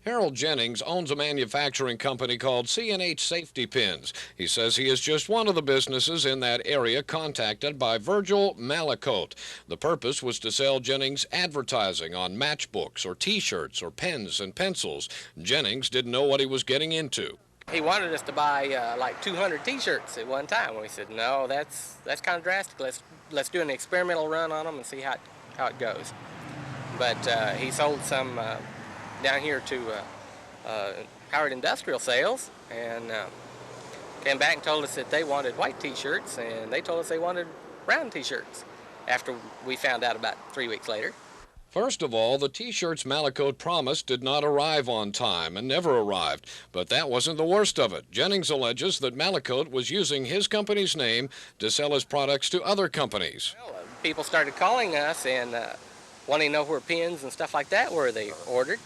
Harold Jennings owns a manufacturing company called C&H Safety Pins. He says he is just one of the businesses in that area contacted by Virgil Malicoat. The purpose was to sell Jennings advertising on matchbooks or T-shirts or pens and pencils. Jennings didn't know what he was getting into. He wanted us to buy like 200 T-shirts at one time. We said, no, that's kind of drastic. Let's do an experimental run on them and see how it goes. But he sold some down here to Howard Industrial Sales, and came back and told us that they wanted white T-shirts, and they told us they wanted brown T-shirts after we found out about 3 weeks later. First of all, the T-shirts Malicoat promised did not arrive on time and never arrived. But that wasn't the worst of it. Jennings alleges that Malicoat was using his company's name to sell his products to other companies. Well, people started calling us and wanting to know where pins and stuff like that were they ordered.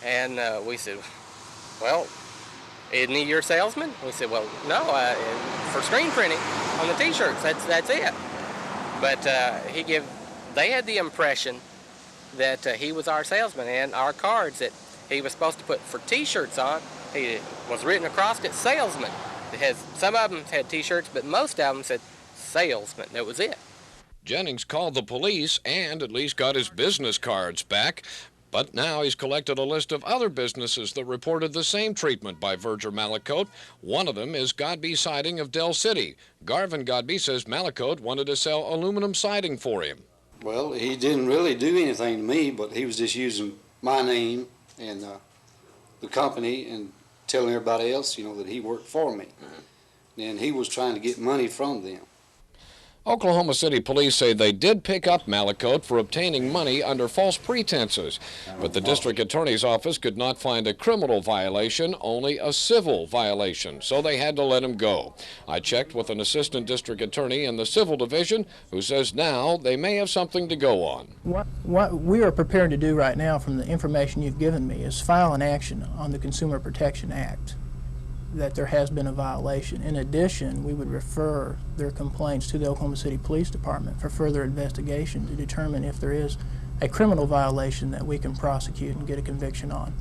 And we said, well, isn't he your salesman? We said, well, no, for screen printing on the T-shirts, that's it. But they had the impression that he was our salesman, and our cards that he was supposed to put for T-shirts on, he was written across it, salesman. Some of them had T-shirts, but most of them said salesman. That was it. Jennings called the police and at least got his business cards back. But now he's collected a list of other businesses that reported the same treatment by Virgil Malicoat. One of them is Godby Siding of Del City. Garvin Godby says Malicoat wanted to sell aluminum siding for him. Well, he didn't really do anything to me, but he was just using my name and the company and telling everybody else, that he worked for me. And he was trying to get money from them. Oklahoma City police say they did pick up Malicoat for obtaining money under false pretenses, but the district attorney's office could not find a criminal violation, only a civil violation, so they had to let him go. I checked with an assistant district attorney in the civil division who says now they may have something to go on. What we are prepared to do right now from the information you've given me is file an action on the Consumer Protection Act that there has been a violation. In addition, we would refer their complaints to the Oklahoma City Police Department for further investigation to determine if there is a criminal violation that we can prosecute and get a conviction on.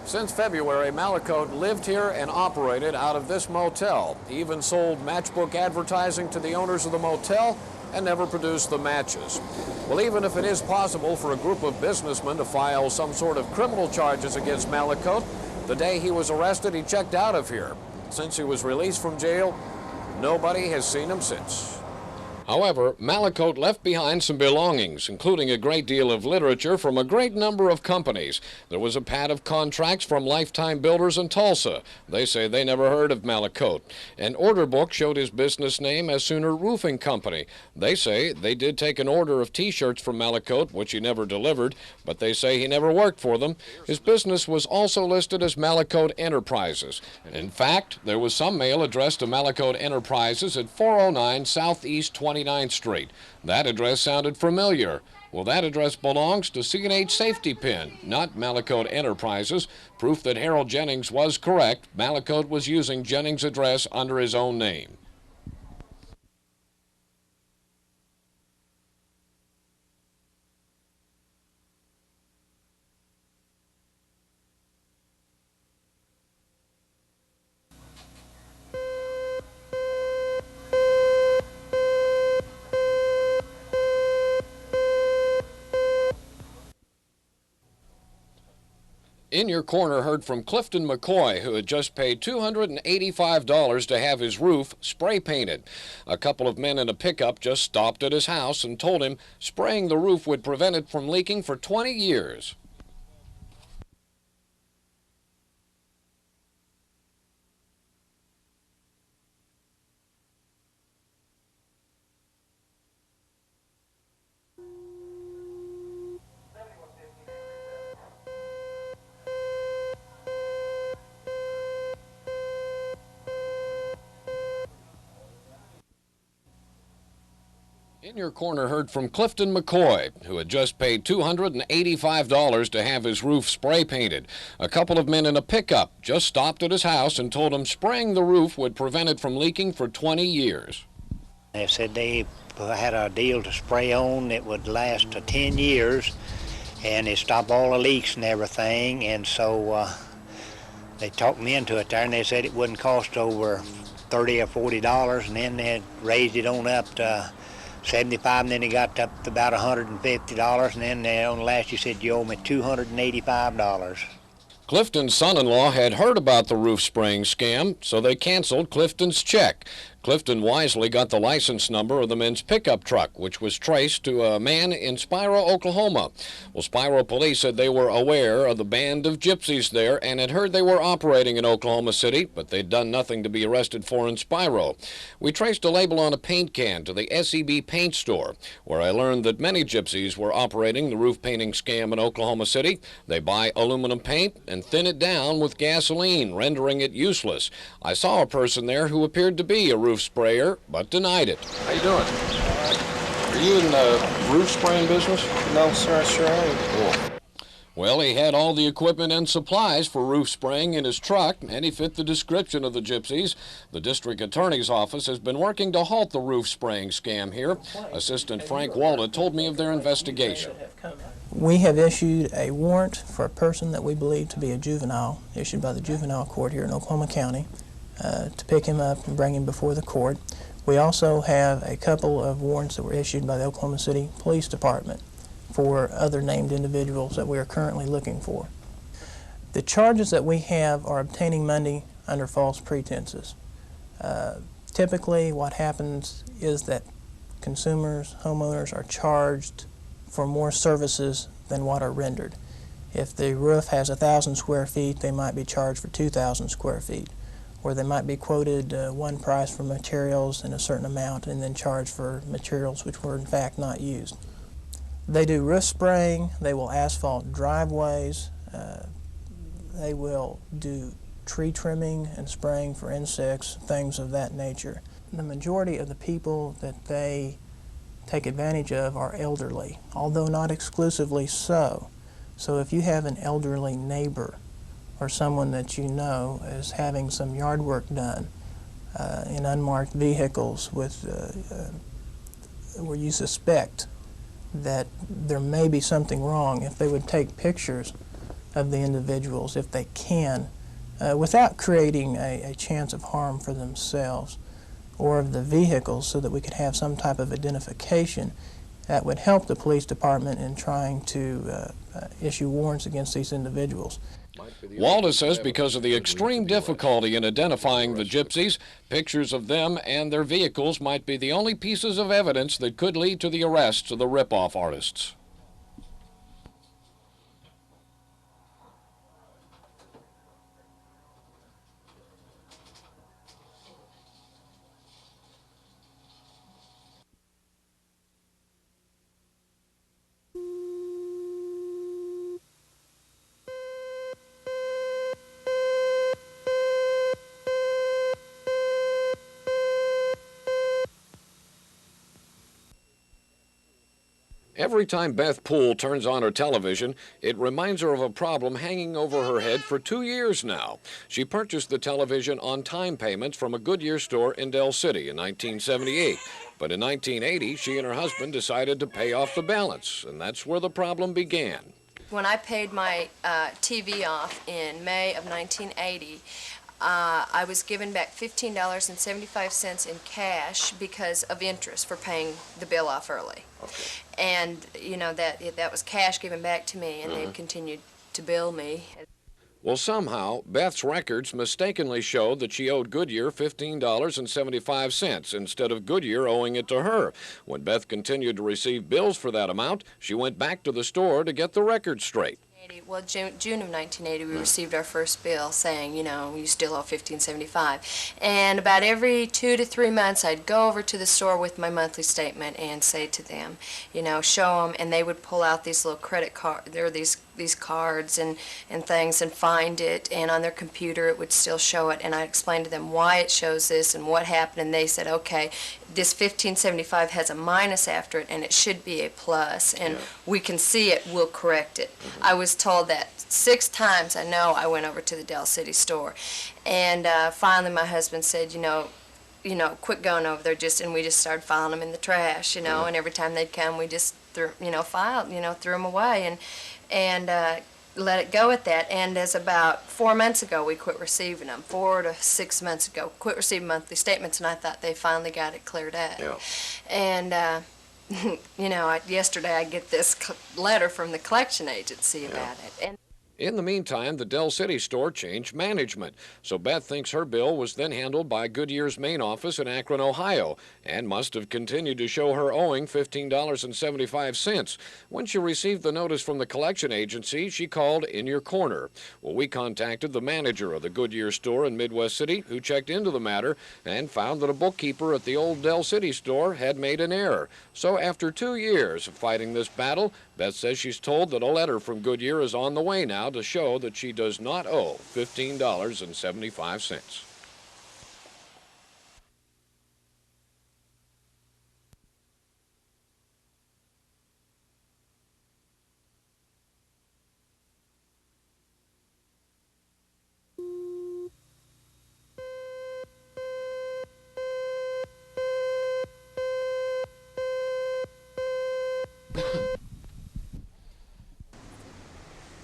Since February, Malicoat lived here and operated out of this motel. He even sold matchbook advertising to the owners of the motel and never produced the matches. Well, even if it is possible for a group of businessmen to file some sort of criminal charges against Malicoat, the day he was arrested, he checked out of here. Since he was released from jail, nobody has seen him since. However, Malicoat left behind some belongings, including a great deal of literature from a great number of companies. There was a pad of contracts from Lifetime Builders in Tulsa. They say they never heard of Malicoat. An order book showed his business name as Sooner Roofing Company. They say they did take an order of T-shirts from Malicoat, which he never delivered, but they say he never worked for them. His business was also listed as Malicoat Enterprises. In fact, there was some mail addressed to Malicoat Enterprises at 409 Southeast 29th Street. That address sounded familiar. Well, that address belongs to C&H Safety Pin, not Malicoat Enterprises. Proof that Harold Jennings was correct. Malicoat was using Jennings' address under his own name. In Your Corner heard from Clifton McCoy, who had just paid $285 to have his roof spray painted. A couple of men in a pickup just stopped at his house and told him spraying the roof would prevent it from leaking for 20 years. In Your Corner heard from Clifton McCoy, who had just paid $285 to have his roof spray painted. A couple of men in a pickup just stopped at his house and told him spraying the roof would prevent it from leaking for 20 years. They said they had a deal to spray on that would last 10 years, and they stopped all the leaks and everything, and so they talked me into it there, and they said it wouldn't cost over $30 or $40, and then they raised it on up to $75, and then they got up to about $150, and then on the last you said you owe me $285. Clifton's son-in-law had heard about the roof spraying scam, so they canceled Clifton's check. Clifton wisely got the license number of the men's pickup truck, which was traced to a man in Spiro, Oklahoma. Well, Spiro police said they were aware of the band of gypsies there and had heard they were operating in Oklahoma City, but they'd done nothing to be arrested for in Spiro. We traced a label on a paint can to the SEB paint store, where I learned that many gypsies were operating the roof painting scam in Oklahoma City. They buy aluminum paint and thin it down with gasoline, rendering it useless. I saw a person there who appeared to be a roof sprayer, but denied it. How you doing? Are you in the roof spraying business? No, sir, I sure am. Cool. Well, he had all the equipment and supplies for roof spraying in his truck, and he fit the description of the gypsies. The district attorney's office has been working to halt the roof spraying scam here. Assistant Frank Walda told me of their investigation. We have issued a warrant for a person that we believe to be a juvenile, issued by the juvenile court here in Oklahoma County, to pick him up and bring him before the court. We also have a couple of warrants that were issued by the Oklahoma City Police Department for other named individuals that we are currently looking for. The charges that we have are obtaining money under false pretenses. Typically what happens is that consumers, homeowners, are charged for more services than what are rendered. If the roof has 1,000 square feet, they might be charged for 2,000 square feet. Or they might be quoted one price for materials and a certain amount and then charged for materials which were in fact not used. They do roof spraying, they will asphalt driveways, they will do tree trimming and spraying for insects, things of that nature. The majority of the people that they take advantage of are elderly, although not exclusively so. So if you have an elderly neighbor or someone that you know is having some yard work done in unmarked vehicles with where you suspect that there may be something wrong, if they would take pictures of the individuals, if they can, without creating a chance of harm for themselves or of the vehicles, so that we could have some type of identification, that would help the police department in trying to issue warrants against these individuals. Walda says because of the extreme difficulty in identifying the gypsies, pictures of them and their vehicles might be the only pieces of evidence that could lead to the arrests of the rip-off artists. Every time Beth Poole turns on her television, it reminds her of a problem hanging over her head for 2 years now. She purchased the television on time payments from a Goodyear store in Del City in 1978. But in 1980, she and her husband decided to pay off the balance, and that's where the problem began. When I paid my TV off in May of 1980, I was given back $15.75 in cash because of interest for paying the bill off early. Okay. And, you know, that was cash given back to me, and they've continued to bill me. Well, somehow, Beth's records mistakenly showed that she owed Goodyear $15.75 instead of Goodyear owing it to her. When Beth continued to receive bills for that amount, she went back to the store to get the record straight. Well, June of 1980, we received our first bill saying, you know, you still owe $15.75. And about every 2 to 3 months, I'd go over to the store with my monthly statement and say to them, you know, show them, and they would pull out these little credit cards. There are these cards and things, and find it, and on their computer it would still show it, and I explained to them why it shows this and what happened, and they said, okay, this $15.75 has a minus after it and it should be a plus, and we can see it, we'll correct it. I was told that 6 times. I know I went over to the Del City store, and finally my husband said, you know, quit going over there, and we just started filing them in the trash, you know, and every time they'd come we just threw them away, and and let it go at that. And as about 4 months ago, we quit receiving them. 4 to 6 months ago, quit receiving monthly statements, and I thought they finally got it cleared up. Yeah. And you know, yesterday I get this letter from the collection agency about it. And In the meantime, the Del City store changed management, so Beth thinks her bill was then handled by Goodyear's main office in Akron, Ohio, and must have continued to show her owing $15.75. When she received the notice from the collection agency, she called In Your Corner. Well, we contacted the manager of the Goodyear store in Midwest City, who checked into the matter and found that a bookkeeper at the old Del City store had made an error. So after 2 years of fighting this battle, Beth says she's told that a letter from Goodyear is on the way now to show that she does not owe $15.75.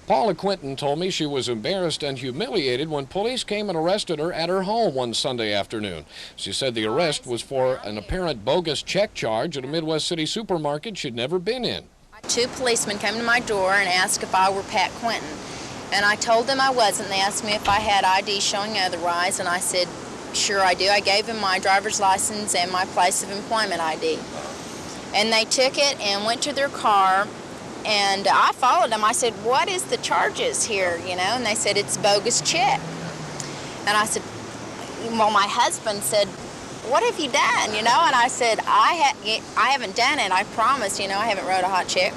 Paula Quinton told me she was embarrassed and humiliated when police came and arrested her at her home one Sunday afternoon. She said the arrest was for an apparent bogus check charge at a Midwest City supermarket she'd never been in. 2 policemen came to my door and asked if I were Pat Quinton. And I told them I wasn't. They asked me if I had ID showing otherwise, and I said, sure I do. I gave them my driver's license and my place of employment ID. And they took it and went to their car. And I followed them. I said, what is the charges here, you know? And they said, it's bogus check. And I said, well, my husband said, what have you done, you know? And I said, I haven't done it, I promise, you know, I haven't wrote a hot check.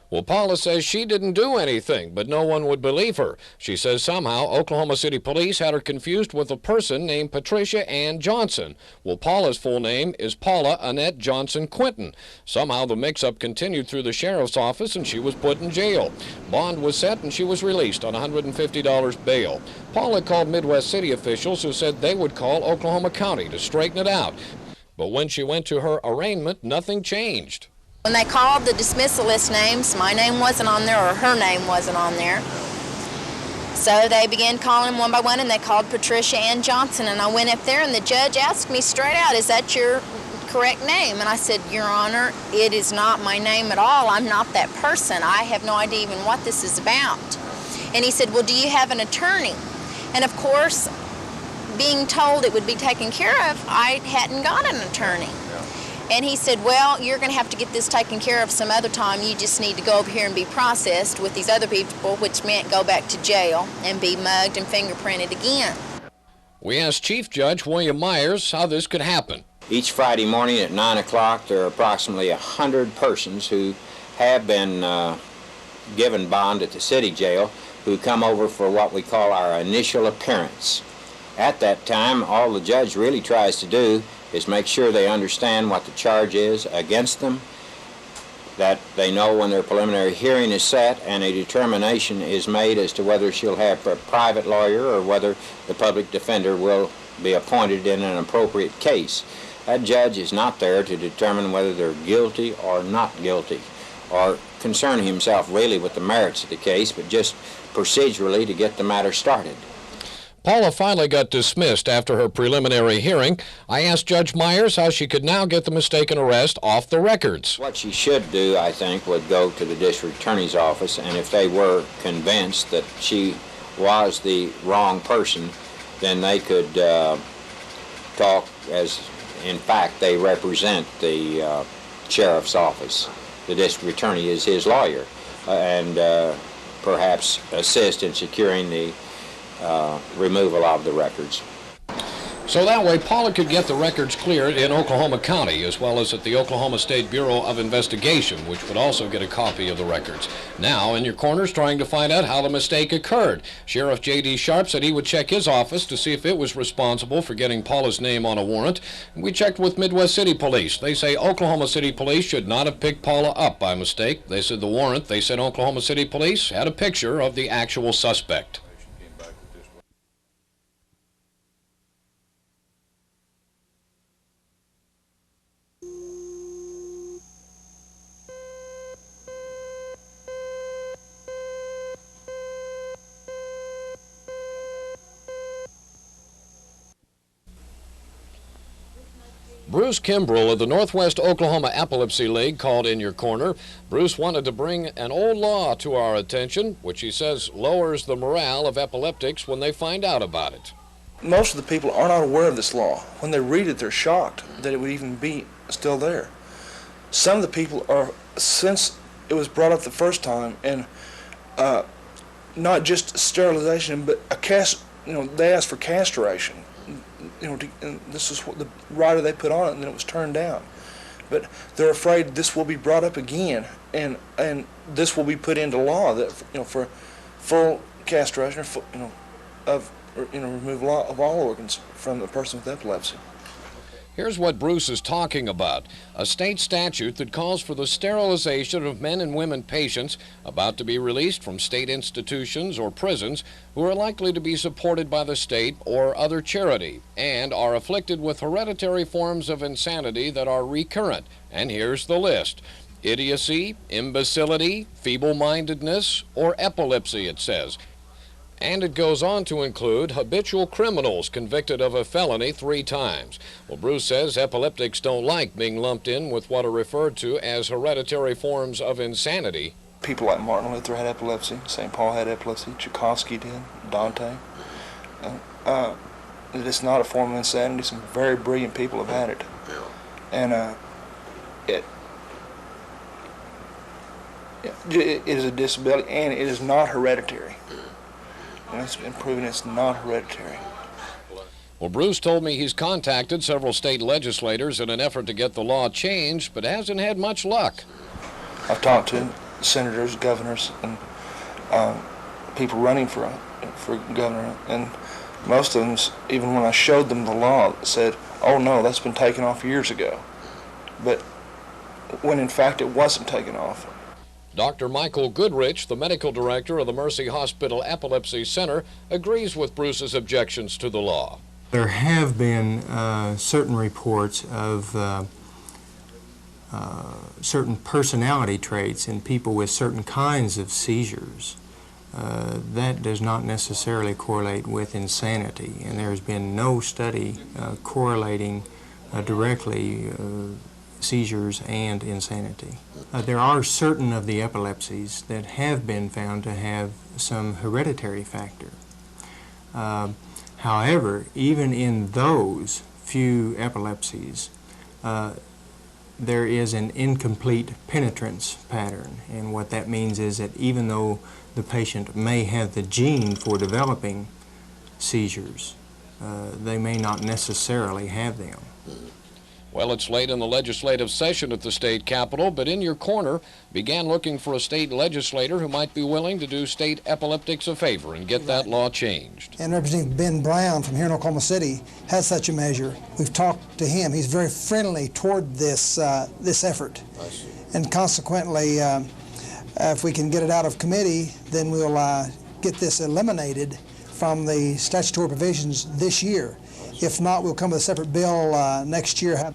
Well, Paula says she didn't do anything, but no one would believe her. She says somehow Oklahoma City police had her confused with a person named Patricia Ann Johnson. Well, Paula's full name is Paula Annette Johnson Quinton. Somehow the mix-up continued through the sheriff's office and she was put in jail. Bond was set and she was released on $150 bail. Paula called Midwest City officials who said they would call Oklahoma County to straighten it out. But when she went to her arraignment, nothing changed. When they called the dismissal list names, my name wasn't on there or her name wasn't on there. So they began calling them one by one, and they called Patricia Ann Johnson, and I went up there and the judge asked me straight out, is that your correct name? And I said, Your Honor, it is not my name at all. I'm not that person. I have no idea even what this is about. And he said, well, do you have an attorney? And of course, being told it would be taken care of, I hadn't got an attorney. And he said, well, you're going to have to get this taken care of some other time. You just need to go over here and be processed with these other people, which meant go back to jail and be mugged and fingerprinted again. We asked Chief Judge William Myers how this could happen. Each Friday morning at 9 o'clock, there are approximately 100 persons who have been given bond at the city jail who come over for what we call our initial appearance. At that time, all the judge really tries to do is make sure they understand what the charge is against them, that they know when their preliminary hearing is set, and a determination is made as to whether she'll have a private lawyer or whether the public defender will be appointed in an appropriate case. That judge is not there to determine whether they're guilty or not guilty, or concern himself really with the merits of the case, but just procedurally to get the matter started. Paula finally got dismissed after her preliminary hearing. I asked Judge Myers how she could now get the mistaken arrest off the records. What she should do, I think, would go to the district attorney's office, and if they were convinced that she was the wrong person, then they could talk as, in fact, they represent the sheriff's office. The district attorney is his lawyer, and perhaps assist in securing the removal of the records. So that way Paula could get the records cleared in Oklahoma County as well as at the Oklahoma State Bureau of Investigation, which would also get a copy of the records. Now, In Your Corner's trying to find out how the mistake occurred. Sheriff J.D. Sharp said he would check his office to see if it was responsible for getting Paula's name on a warrant. We checked with Midwest City Police. They say Oklahoma City Police should not have picked Paula up by mistake. They said the warrant they sent Oklahoma City Police had a picture of the actual suspect. Bruce Kimbrell of the Northwest Oklahoma Epilepsy League called In Your Corner. Bruce wanted to bring an old law to our attention, which he says lowers the morale of epileptics when they find out about it. Most of the people are not aware of this law. When they read it, they're shocked that it would even be still there. Some of the people are, since it was brought up the first time, and not just sterilization, but they asked for castration. And this is what the rider they put on it, and then it was turned down. But they're afraid this will be brought up again, and this will be put into law that for full castration of removal of all organs from the person with epilepsy. Here's what Bruce is talking about, a state statute that calls for the sterilization of men and women patients about to be released from state institutions or prisons who are likely to be supported by the state or other charity and are afflicted with hereditary forms of insanity that are recurrent. And here's the list: idiocy, imbecility, feeble-mindedness, or epilepsy, it says. And it goes on to include habitual criminals convicted of a felony 3 times. Well, Bruce says epileptics don't like being lumped in with what are referred to as hereditary forms of insanity. People like Martin Luther had epilepsy, St. Paul had epilepsy, Tchaikovsky did, Dante. It's not a form of insanity. Some very brilliant people have had it. And it is a disability, and it is not hereditary. And it's been proven it's not hereditary. Well, Bruce told me he's contacted several state legislators in an effort to get the law changed, but hasn't had much luck. I've talked to senators, governors, and people running for governor, and most of them, even when I showed them the law, said, "Oh no, that's been taken off years ago," but when in fact it wasn't taken off. Dr. Michael Goodrich, the medical director of the Mercy Hospital Epilepsy Center, agrees with Bruce's objections to the law. There have been certain reports of certain personality traits in people with certain kinds of seizures. That does not necessarily correlate with insanity, and there's been no study correlating directly seizures and insanity. There are certain of the epilepsies that have been found to have some hereditary factor. However, even in those few epilepsies, there is an incomplete penetrance pattern, and what that means is that even though the patient may have the gene for developing seizures, they may not necessarily have them. Well, it's late in the legislative session at the state capitol, but In Your Corner began looking for a state legislator who might be willing to do state epileptics a favor and get that law changed. And Representative Ben Brown from here in Oklahoma City has such a measure. We've talked to him. He's very friendly toward this effort. And consequently, if we can get it out of committee, then we'll get this eliminated from the statutory provisions this year. If not, we'll come with a separate bill next year.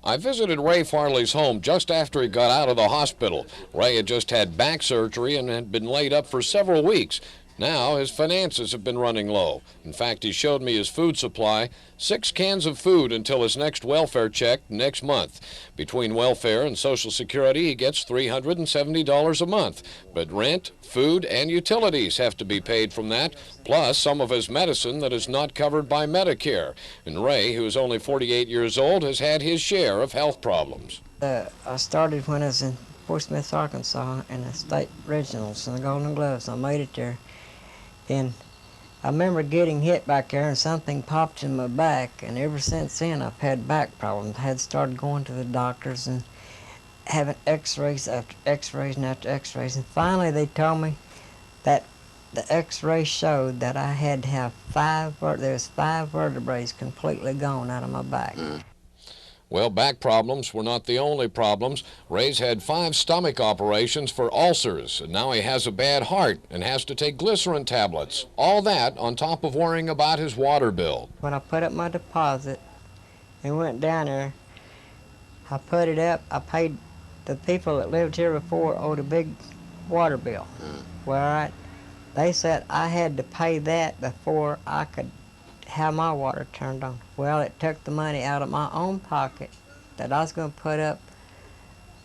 I visited Ray Farley's home just after he got out of the hospital. Ray had just had back surgery and had been laid up for several weeks. Now his finances have been running low. In fact, he showed me his food supply, 6 cans of food until his next welfare check next month. Between welfare and Social Security, he gets $370 a month. But rent, food, and utilities have to be paid from that, plus some of his medicine that is not covered by Medicare. And Ray, who is only 48 years old, has had his share of health problems. I started when I was in Fort Smith, Arkansas, in the state regionals and the Golden Gloves. I made it there. And I remember getting hit back there and something popped in my back, and ever since then I've had back problems. I had started going to the doctors and having x-rays after x-rays and after x-rays, and finally they told me that the x-ray showed that I had to have there was 5 vertebrae completely gone out of my back. Well, back problems were not the only problems. Ray's had 5 stomach operations for ulcers, and now he has a bad heart and has to take glycerin tablets. All that on top of worrying about his water bill. When I put up my deposit and went down there, I put it up. I paid the people that lived here before owed a big water bill. Well, they said I had to pay that before I could have my water turned on. Well, it took the money out of my own pocket that I was going to put up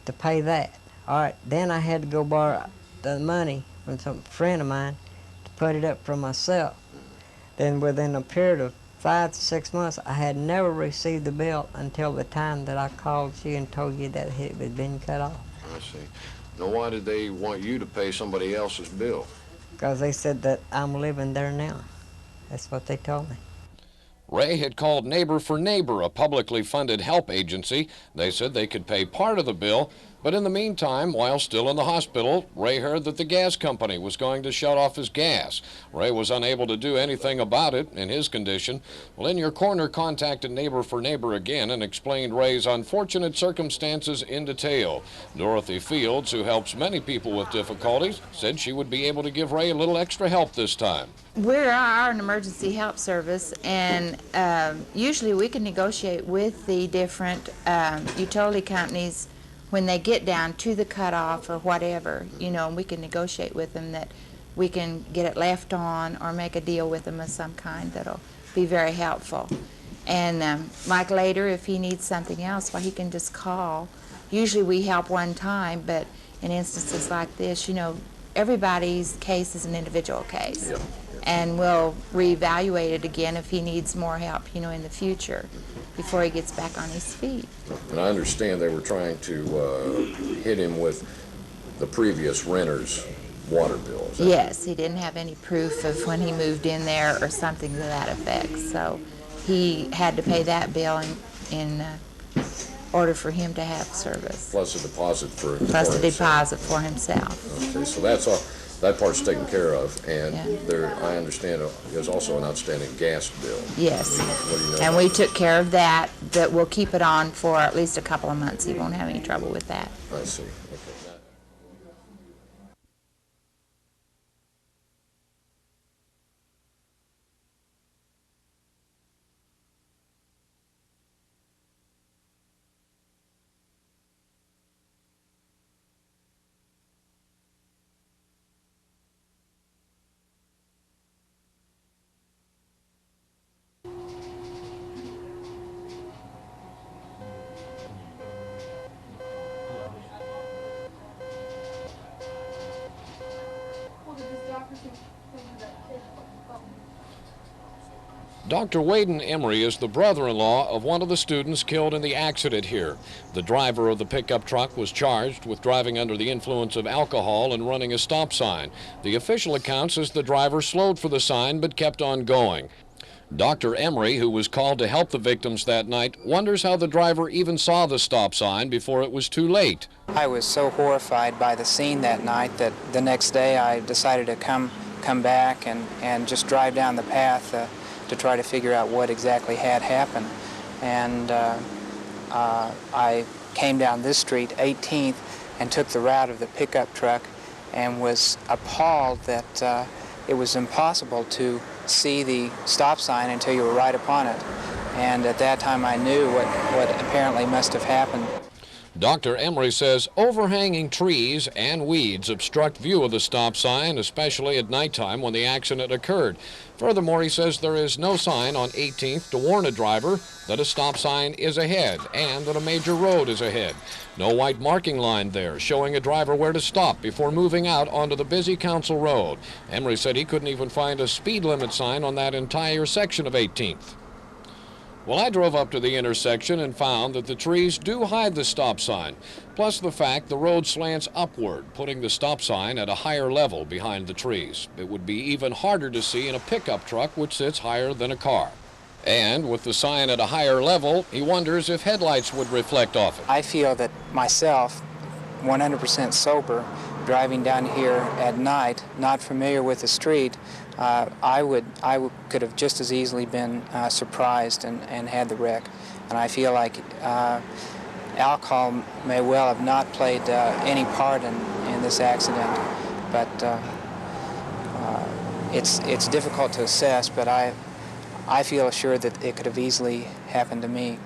to pay that. All right, then I had to go borrow the money from some friend of mine to put it up for myself. Then within a period of 5 to 6 months, I had never received the bill until the time that I called you and told you that it had been cut off. I see. Now, why did they want you to pay somebody else's bill? Because they said that I'm living there now. That's what they told me. Ray had called Neighbor for Neighbor, a publicly funded help agency. They said they could pay part of the bill, but in the meantime, while still in the hospital, Ray heard that the gas company was going to shut off his gas. Ray was unable to do anything about it in his condition. Well, In Your Corner contacted Neighbor for Neighbor again and explained Ray's unfortunate circumstances in detail. Dorothy Fields, who helps many people with difficulties, said she would be able to give Ray a little extra help this time. We are an emergency help service, and usually we can negotiate with the different utility companies when they get down to the cutoff or whatever, and we can negotiate with them that we can get it left on or make a deal with them of some kind that'll be very helpful. And like later, if he needs something else, well, he can just call. Usually we help one time, but in instances like this, everybody's case is an individual case. Yep. And we'll reevaluate it again if he needs more help, in the future before he gets back on his feet. And I understand they were trying to hit him with the previous renter's water bill. Yes, he didn't have any proof of when he moved in there or something to that effect. So he had to pay that bill in order for him to have service. Plus a deposit for Plus a deposit for himself. Okay, so that's all. That part's taken care of, and I understand there's also an outstanding gas bill. Yes, What do you know and about we that? took care of that, but we'll keep it on for at least a couple of months. He won't have any trouble with that. I see. Okay. Dr. Waden Emery is the brother-in-law of one of the students killed in the accident here. The driver of the pickup truck was charged with driving under the influence of alcohol and running a stop sign. The official account says the driver slowed for the sign but kept on going. Dr. Emery, who was called to help the victims that night, wonders how the driver even saw the stop sign before it was too late. I was so horrified by the scene that night that the next day I decided to come back and just drive down the path to try to figure out what exactly had happened. And I came down this street, 18th, and took the route of the pickup truck and was appalled that it was impossible to see the stop sign until you were right upon it. And at that time I knew what apparently must have happened. Dr. Emery says overhanging trees and weeds obstruct view of the stop sign, especially at nighttime when the accident occurred. Furthermore, he says there is no sign on 18th to warn a driver that a stop sign is ahead and that a major road is ahead. No white marking line there showing a driver where to stop before moving out onto the busy Council Road. Emery said he couldn't even find a speed limit sign on that entire section of 18th. Well, I drove up to the intersection and found that the trees do hide the stop sign, plus the fact the road slants upward, putting the stop sign at a higher level behind the trees. It would be even harder to see in a pickup truck which sits higher than a car. And with the sign at a higher level, he wonders if headlights would reflect off it. I feel that myself, 100% sober, driving down here at night, not familiar with the street, I could have just as easily been surprised and had the wreck. And I feel like alcohol may well have not played any part in this accident, but it's difficult to assess, but I feel assured that it could have easily happened to me.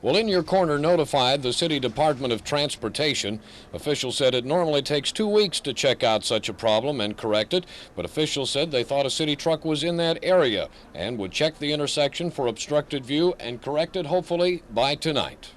Well, In Your Corner notified the City Department of Transportation. Officials said it normally takes 2 weeks to check out such a problem and correct it, but officials said they thought a city truck was in that area and would check the intersection for obstructed view and correct it hopefully by tonight.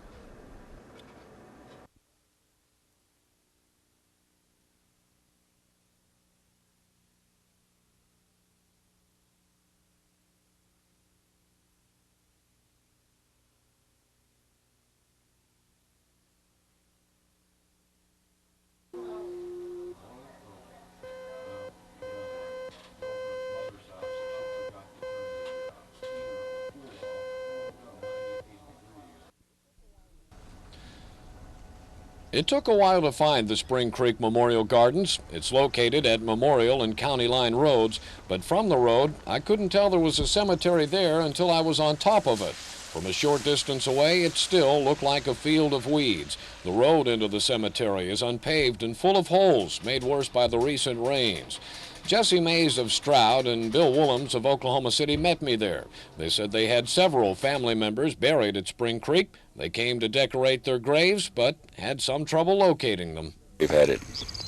It took a while to find the Spring Creek Memorial Gardens. It's located at Memorial and County Line roads, but from the road, I couldn't tell there was a cemetery there until I was on top of it. From a short distance away, it still looked like a field of weeds. The road into the cemetery is unpaved and full of holes, made worse by the recent rains. Jesse Mays of Stroud and Bill Willems of Oklahoma City met me there. They said they had several family members buried at Spring Creek. They came to decorate their graves, but had some trouble locating them. We've had it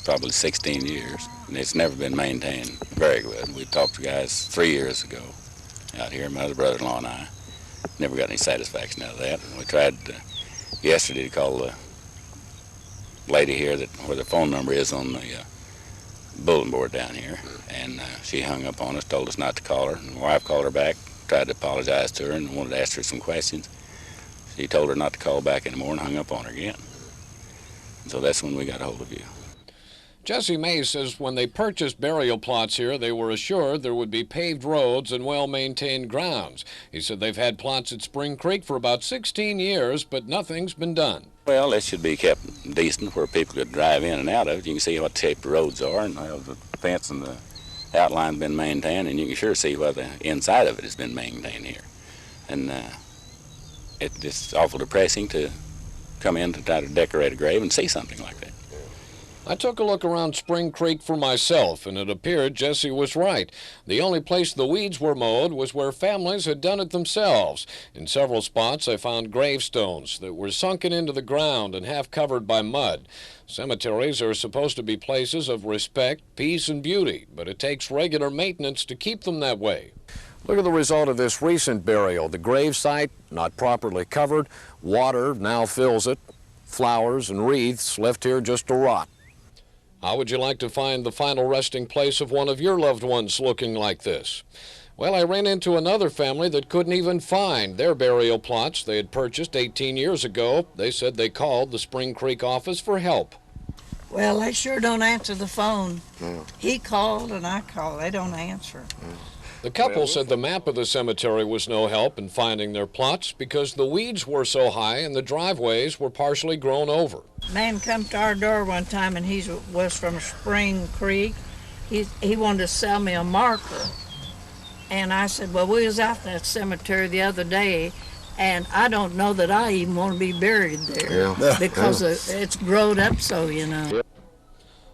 probably 16 years, and it's never been maintained very good. We talked to guys 3 years ago out here, my other brother-in-law and I. Never got any satisfaction out of that. And we tried yesterday to call the lady here where the phone number is on the bulletin board down here, and she hung up on us, told us not to call her. And my wife called her back, tried to apologize to her and wanted to ask her some questions. She told her not to call back anymore and hung up on her again. And so that's when we got a hold of you. Jesse Mays says when they purchased burial plots here, they were assured there would be paved roads and well-maintained grounds. He said they've had plots at Spring Creek for about 16 years, but nothing's been done. Well, it should be kept decent where people could drive in and out of it. You can see what shape the roads are, and how the fence and the outline's been maintained, and you can sure see why the inside of it has been maintained here. And it's awful depressing to come in to try to decorate a grave and see something like that. I took a look around Spring Creek for myself, and it appeared Jesse was right. The only place the weeds were mowed was where families had done it themselves. In several spots, I found gravestones that were sunken into the ground and half covered by mud. Cemeteries are supposed to be places of respect, peace, and beauty, but it takes regular maintenance to keep them that way. Look at the result of this recent burial. The grave site, not properly covered. Water now fills it. Flowers and wreaths left here just to rot. How would you like to find the final resting place of one of your loved ones looking like this? Well, I ran into another family that couldn't even find their burial plots they had purchased 18 years ago. They said they called the Spring Creek office for help. Well, they sure don't answer the phone. He called and I called. They don't answer. The couple said the map of the cemetery was no help in finding their plots because the weeds were so high and the driveways were partially grown over. Man come to our door one time and he was from Spring Creek. He wanted to sell me a marker. And I said, well, we was out that cemetery the other day and I don't know that I even want to be buried there because it's growed up so, you know.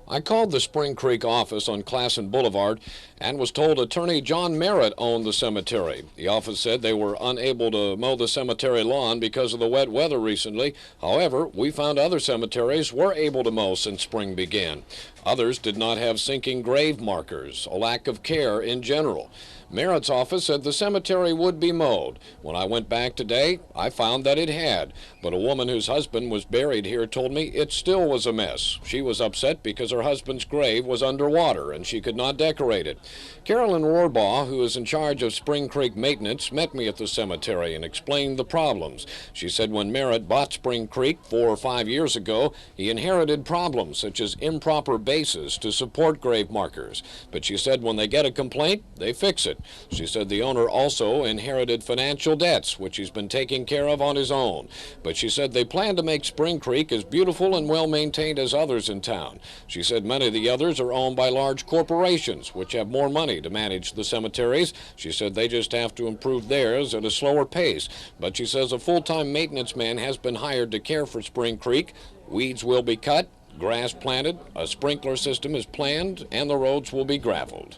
I called the Spring Creek office on Classen Boulevard and was told attorney John Merritt owned the cemetery. The office said they were unable to mow the cemetery lawn because of the wet weather recently. However, we found other cemeteries were able to mow since spring began. Others did not have sinking grave markers, a lack of care in general. Merritt's office said the cemetery would be mowed. When I went back today, I found that it had, but a woman whose husband was buried here told me it still was a mess. She was upset because her husband's grave was underwater and she could not decorate it. Carolyn Rohrbaugh, who is in charge of Spring Creek maintenance, met me at the cemetery and explained the problems. She said when Merritt bought Spring Creek 4 or 5 years ago, he inherited problems such as improper bases to support grave markers. But she said when they get a complaint, they fix it. She said the owner also inherited financial debts, which he's been taking care of on his own. But she said they plan to make Spring Creek as beautiful and well-maintained as others in town. She said many of the others are owned by large corporations, which have more money to manage the cemeteries. She said they just have to improve theirs at a slower pace. But she says a full-time maintenance man has been hired to care for Spring Creek. Weeds will be cut, grass planted, a sprinkler system is planned, and the roads will be graveled.